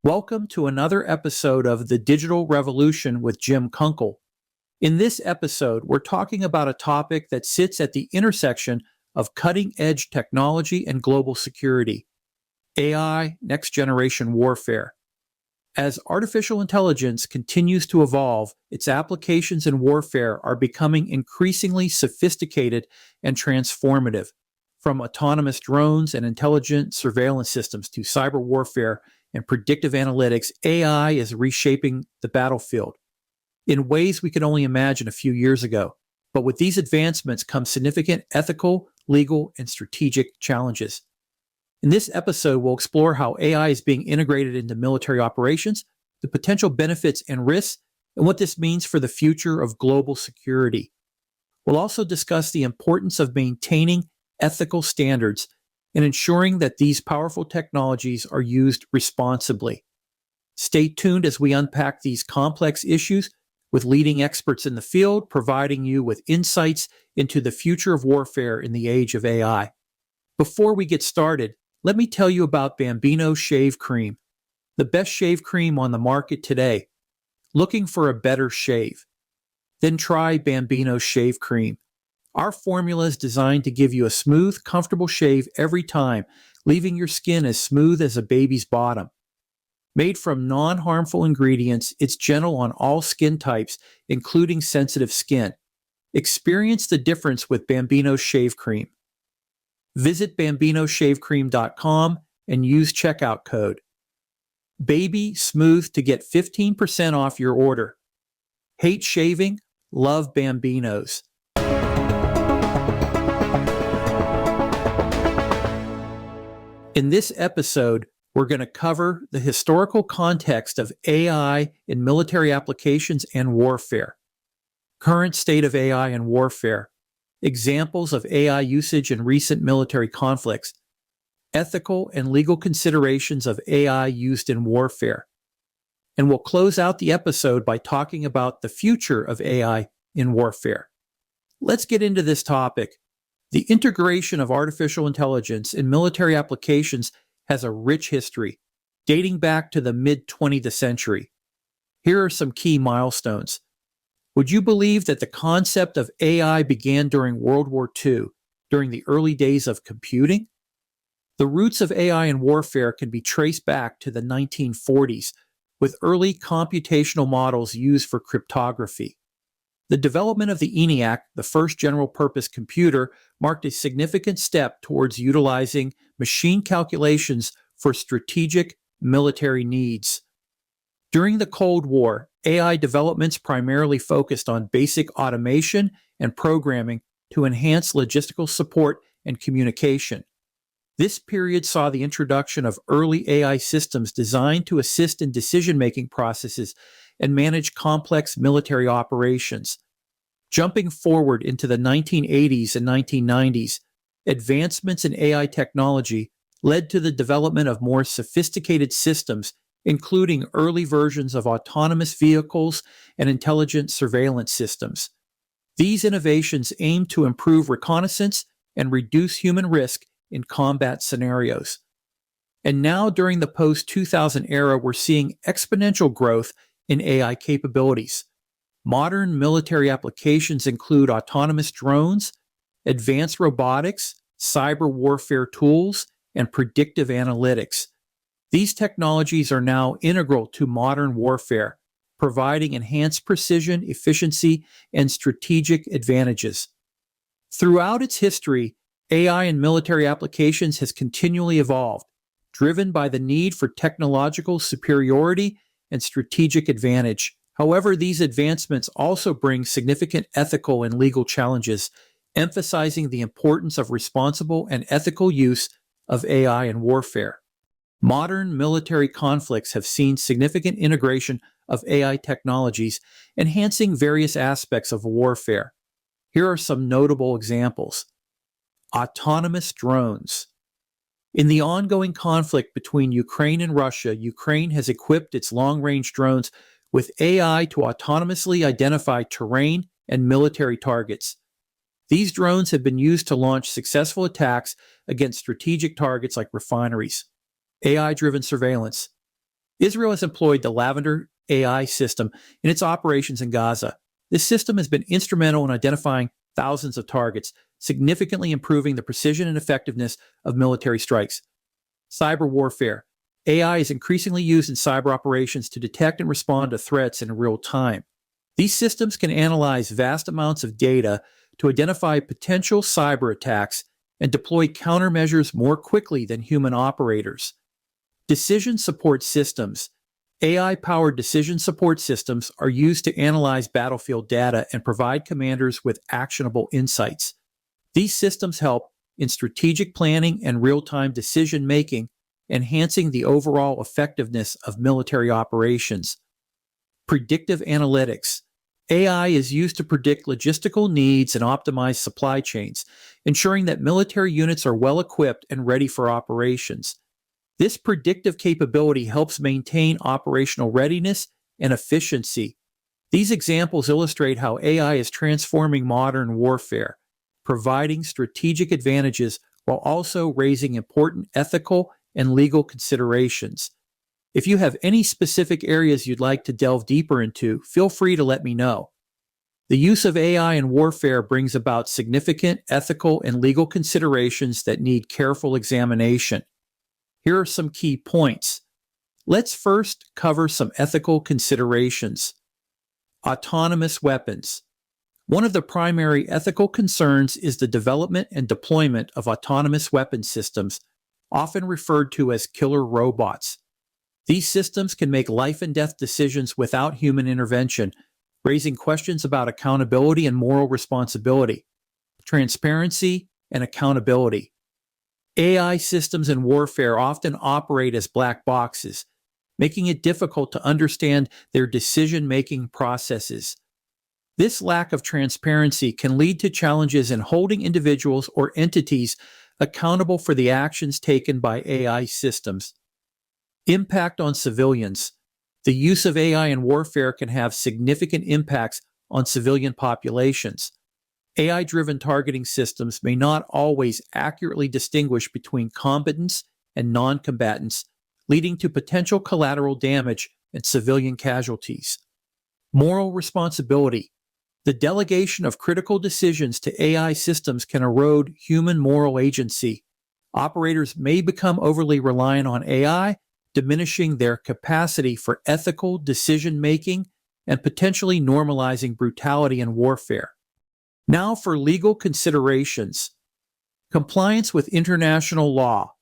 Welcome to another episode of The Digital Revolution with Jim Kunkle. In this episode, we're talking about a topic that sits at the intersection of cutting-edge technology and global security: AI, next-generation warfare. As artificial intelligence continues to evolve, its applications in warfare are becoming increasingly sophisticated and transformative. From autonomous drones and intelligent surveillance systems to cyber warfare and predictive analytics, AI is reshaping the battlefield in ways we could only imagine a few years ago. But with these advancements come significant ethical, legal, and strategic challenges. In this episode, we'll explore how AI is being integrated into military operations, the potential benefits and risks, and what this means for the future of global security. We'll also discuss the importance of maintaining ethical standards and ensuring that these powerful technologies are used responsibly. Stay tuned as we unpack these complex issues with leading experts in the field, providing you with insights into the future of warfare in the age of AI. Before we get started, let me tell you about Bambino Shave Cream, the best shave cream on the market today. Looking for a better shave? Then try Bambino Shave Cream. Our formula is designed to give you a smooth, comfortable shave every time, leaving your skin as smooth as a baby's bottom. Made from non-harmful ingredients, it's gentle on all skin types, including sensitive skin. Experience the difference with Bambino Shave Cream. Visit BambinoShaveCream.com and use checkout code BABYSMOOTH to get 15% off your order. Hate shaving? Love Bambinos. In this episode, we're going to cover the historical context of AI in military applications and warfare, current state of AI in warfare, examples of AI usage in recent military conflicts, ethical and legal considerations of AI used in warfare. And we'll close out the episode by talking about the future of AI in warfare. Let's get into this topic. The integration of artificial intelligence in military applications has a rich history, dating back to the mid-20th century. Here are some key milestones. Would you believe that the concept of AI began during World War II, during the early days of computing? The roots of AI in warfare can be traced back to the 1940s, with early computational models used for cryptography. The development of the ENIAC, the first general-purpose computer, marked a significant step towards utilizing machine calculations for strategic military needs. During the Cold War, AI developments primarily focused on basic automation and programming to enhance logistical support and communication. This period saw the introduction of early AI systems designed to assist in decision-making processes and manage complex military operations. Jumping forward into the 1980s and 1990s, advancements in AI technology led to the development of more sophisticated systems, including early versions of autonomous vehicles and intelligent surveillance systems. These innovations aim to improve reconnaissance and reduce human risk in combat scenarios. And now, during the post-2000 era, we're seeing exponential growth in AI capabilities. Modern military applications include autonomous drones, advanced robotics, cyber warfare tools, and predictive analytics. These technologies are now integral to modern warfare, providing enhanced precision, efficiency, and strategic advantages. Throughout its history, AI in military applications has continually evolved, driven by the need for technological superiority and strategic advantage. However, these advancements also bring significant ethical and legal challenges, emphasizing the importance of responsible and ethical use of AI in warfare. Modern military conflicts have seen significant integration of AI technologies, enhancing various aspects of warfare. Here are some notable examples. Autonomous drones. In the ongoing conflict between Ukraine and Russia, Ukraine has equipped its long-range drones with AI to autonomously identify terrain and military targets. These drones have been used to launch successful attacks against strategic targets like refineries. AI-driven surveillance. Israel has employed the Lavender AI system in its operations in Gaza. This system has been instrumental in identifying thousands of targets, significantly improving the precision and effectiveness of military strikes. Cyber warfare. AI is increasingly used in cyber operations to detect and respond to threats in real time. These systems can analyze vast amounts of data to identify potential cyber attacks and deploy countermeasures more quickly than human operators. Decision support systems. AI-powered decision support systems are used to analyze battlefield data and provide commanders with actionable insights. These systems help in strategic planning and real-time decision-making, enhancing the overall effectiveness of military operations. Predictive analytics. AI is used to predict logistical needs and optimize supply chains, ensuring that military units are well equipped and ready for operations. This predictive capability helps maintain operational readiness and efficiency. These examples illustrate how AI is transforming modern warfare, providing strategic advantages while also raising important ethical and legal considerations. If you have any specific areas you'd like to delve deeper into, feel free to let me know. The use of AI in warfare brings about significant ethical and legal considerations that need careful examination. Here are some key points. Let's first cover some ethical considerations. Autonomous weapons. One of the primary ethical concerns is the development and deployment of autonomous weapon systems, often referred to as killer robots. These systems can make life and death decisions without human intervention, raising questions about accountability and moral responsibility, transparency, and accountability. AI systems in warfare often operate as black boxes, making it difficult to understand their decision-making processes. This lack of transparency can lead to challenges in holding individuals or entities accountable for the actions taken by AI systems. Impact on civilians. The use of AI in warfare can have significant impacts on civilian populations. AI-driven targeting systems may not always accurately distinguish between combatants and non-combatants, leading to potential collateral damage and civilian casualties. Moral responsibility. The delegation of critical decisions to AI systems can erode human moral agency. Operators may become overly reliant on AI, diminishing their capacity for ethical decision-making and potentially normalizing brutality in warfare. Now for legal considerations. Compliance with international law.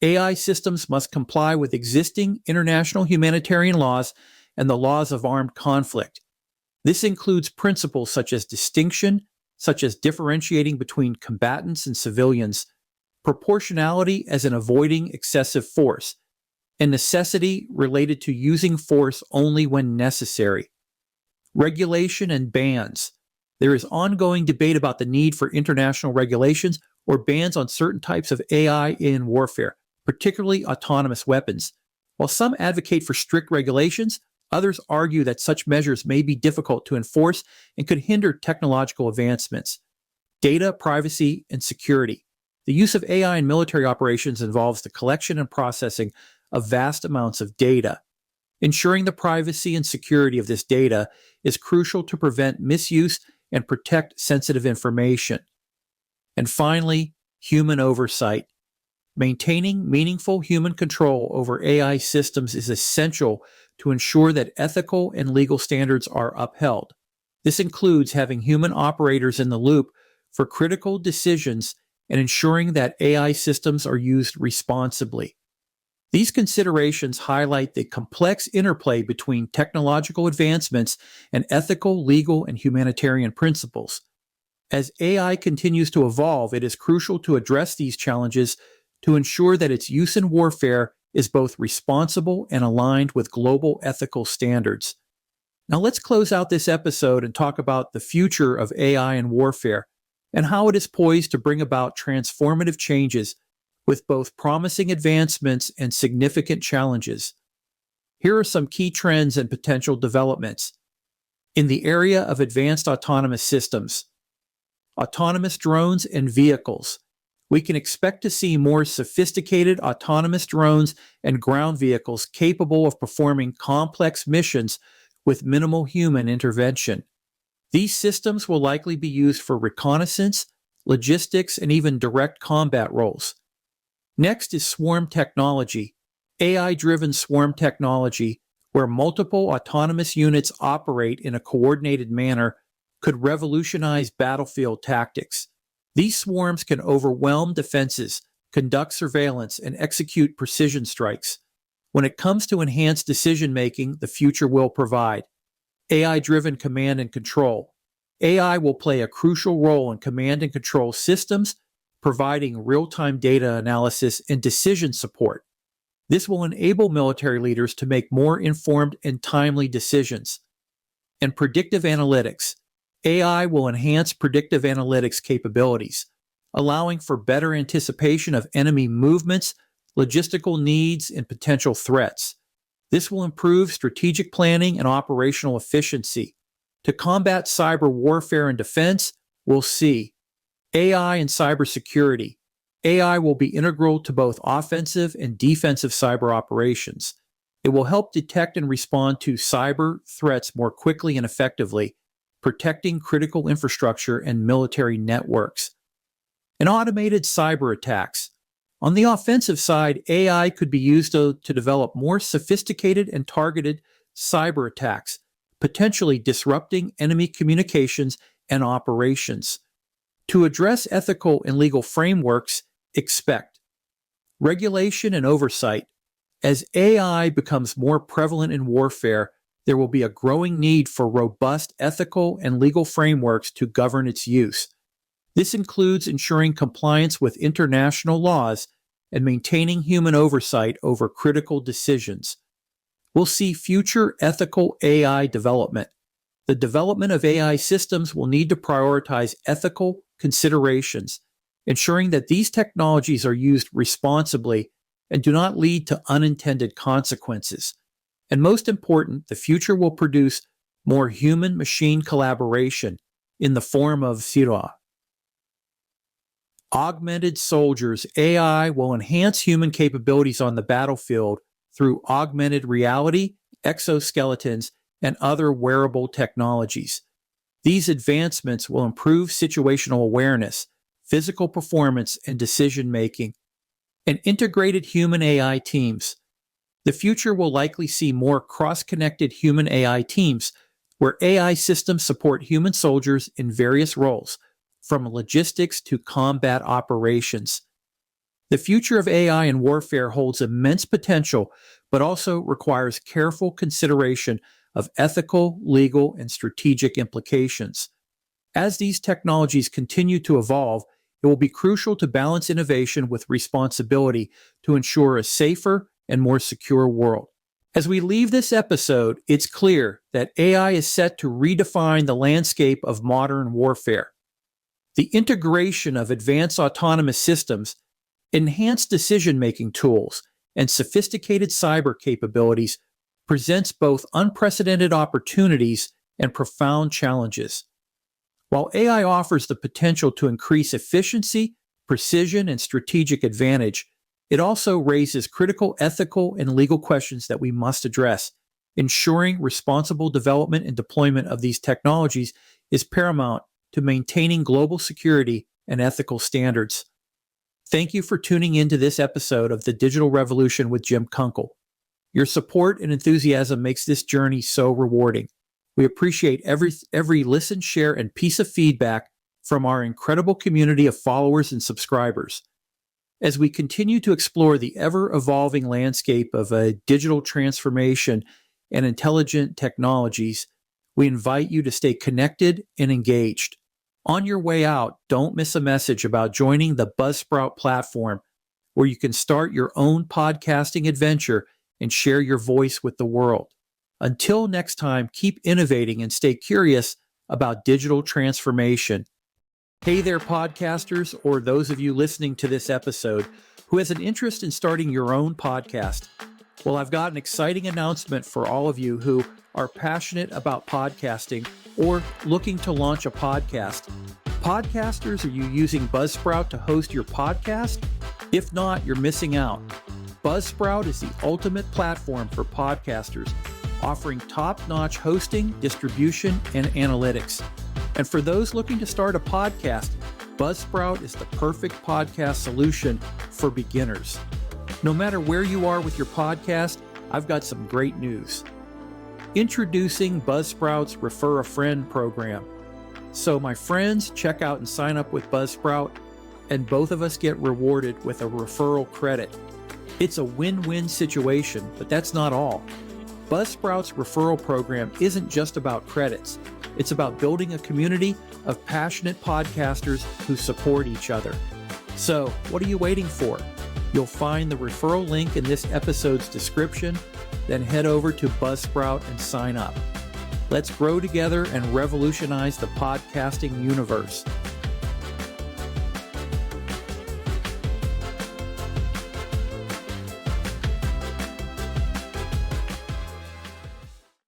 AI systems must comply with existing international humanitarian laws and the laws of armed conflict. This includes principles such as distinction, such as differentiating between combatants and civilians, proportionality as in avoiding excessive force, and necessity related to using force only when necessary. Regulation and bans. There is ongoing debate about the need for international regulations or bans on certain types of AI in warfare, particularly autonomous weapons. While some advocate for strict regulations, others argue that such measures may be difficult to enforce and could hinder technological advancements. Data, privacy, and security. The use of AI in military operations involves the collection and processing of vast amounts of data. Ensuring the privacy and security of this data is crucial to prevent misuse and protect sensitive information. And finally, human oversight. Maintaining meaningful human control over AI systems is essential to ensure that ethical and legal standards are upheld. This includes having human operators in the loop for critical decisions and ensuring that AI systems are used responsibly. These considerations highlight the complex interplay between technological advancements and ethical, legal, and humanitarian principles. As AI continues to evolve, it is crucial to address these challenges to ensure that its use in warfare is both responsible and aligned with global ethical standards. Now let's close out this episode and talk about the future of AI in warfare and how it is poised to bring about transformative changes with both promising advancements and significant challenges. Here are some key trends and potential developments. In the area of advanced autonomous systems, autonomous drones and vehicles. we can expect to see more sophisticated autonomous drones and ground vehicles capable of performing complex missions with minimal human intervention. These systems will likely be used for reconnaissance, logistics, and even direct combat roles. Next is swarm technology, AI-driven swarm technology, where multiple autonomous units operate in a coordinated manner, could revolutionize battlefield tactics. These swarms can overwhelm defenses, conduct surveillance, and execute precision strikes. When it comes to enhanced decision-making, the future will provide AI-driven command and control. AI will play a crucial role in command and control systems, providing real-time data analysis and decision support. This will enable military leaders to make more informed and timely decisions. And predictive analytics. AI will enhance predictive analytics capabilities, allowing for better anticipation of enemy movements, logistical needs, and potential threats. This will improve strategic planning and operational efficiency. To combat cyber warfare and defense, we'll see AI and cybersecurity. AI will be integral to both offensive and defensive cyber operations. It will help detect and respond to cyber threats more quickly and effectively, protecting critical infrastructure and military networks. And automated cyber attacks. On the offensive side, AI could be used to develop more sophisticated and targeted cyber attacks, potentially disrupting enemy communications and operations. To address ethical and legal frameworks, expect regulation and oversight. As AI becomes more prevalent in warfare, there will be a growing need for robust ethical and legal frameworks to govern its use. This includes ensuring compliance with international laws and maintaining human oversight over critical decisions. We'll see future ethical AI development. The development of AI systems will need to prioritize ethical considerations, ensuring that these technologies are used responsibly and do not lead to unintended consequences. And most important, the future will produce more human-machine collaboration in the form of SIRA. Augmented soldiers. AI will enhance human capabilities on the battlefield through augmented reality, exoskeletons, and other wearable technologies. These advancements will improve situational awareness, physical performance, and decision-making. And integrated human-AI teams. The future will likely see more cross-connected human-AI teams, where AI systems support human soldiers in various roles, from logistics to combat operations. The future of AI in warfare holds immense potential, but also requires careful consideration of ethical, legal, and strategic implications. As these technologies continue to evolve, it will be crucial to balance innovation with responsibility to ensure a safer and more secure world. As we leave this episode, it's clear that AI is set to redefine the landscape of modern warfare. The integration of advanced autonomous systems, enhanced decision-making tools, and sophisticated cyber capabilities presents both unprecedented opportunities and profound challenges. While AI offers the potential to increase efficiency, precision, and strategic advantage, it also raises critical ethical and legal questions that we must address. Ensuring responsible development and deployment of these technologies is paramount to maintaining global security and ethical standards. Thank you for tuning into this episode of The Digital Revolution with Jim Kunkle. Your support and enthusiasm makes this journey so rewarding. We appreciate every listen, share, and piece of feedback from our incredible community of followers and subscribers. As we continue to explore the ever-evolving landscape of a digital transformation and intelligent technologies, we invite you to stay connected and engaged. On your way out, don't miss a message about joining the Buzzsprout platform, where you can start your own podcasting adventure and share your voice with the world. Until next time, keep innovating and stay curious about digital transformation. Hey there, podcasters, or those of you listening to this episode who has an interest in starting your own podcast. Well, I've got an exciting announcement for all of you who are passionate about podcasting or looking to launch a podcast. Podcasters, are you using Buzzsprout to host your podcast? If not, you're missing out. Buzzsprout is the ultimate platform for podcasters, offering top-notch hosting, distribution, and analytics. And for those looking to start a podcast, Buzzsprout is the perfect podcast solution for beginners. No matter where you are with your podcast, I've got some great news. Introducing Buzzsprout's Refer a Friend program. So my friends, check out and sign up with Buzzsprout, and both of us get rewarded with a referral credit. It's a win-win situation, but that's not all. Buzzsprout's referral program isn't just about credits. It's about building a community of passionate podcasters who support each other. So, what are you waiting for? You'll find the referral link in this episode's description, then head over to Buzzsprout and sign up. Let's grow together and revolutionize the podcasting universe.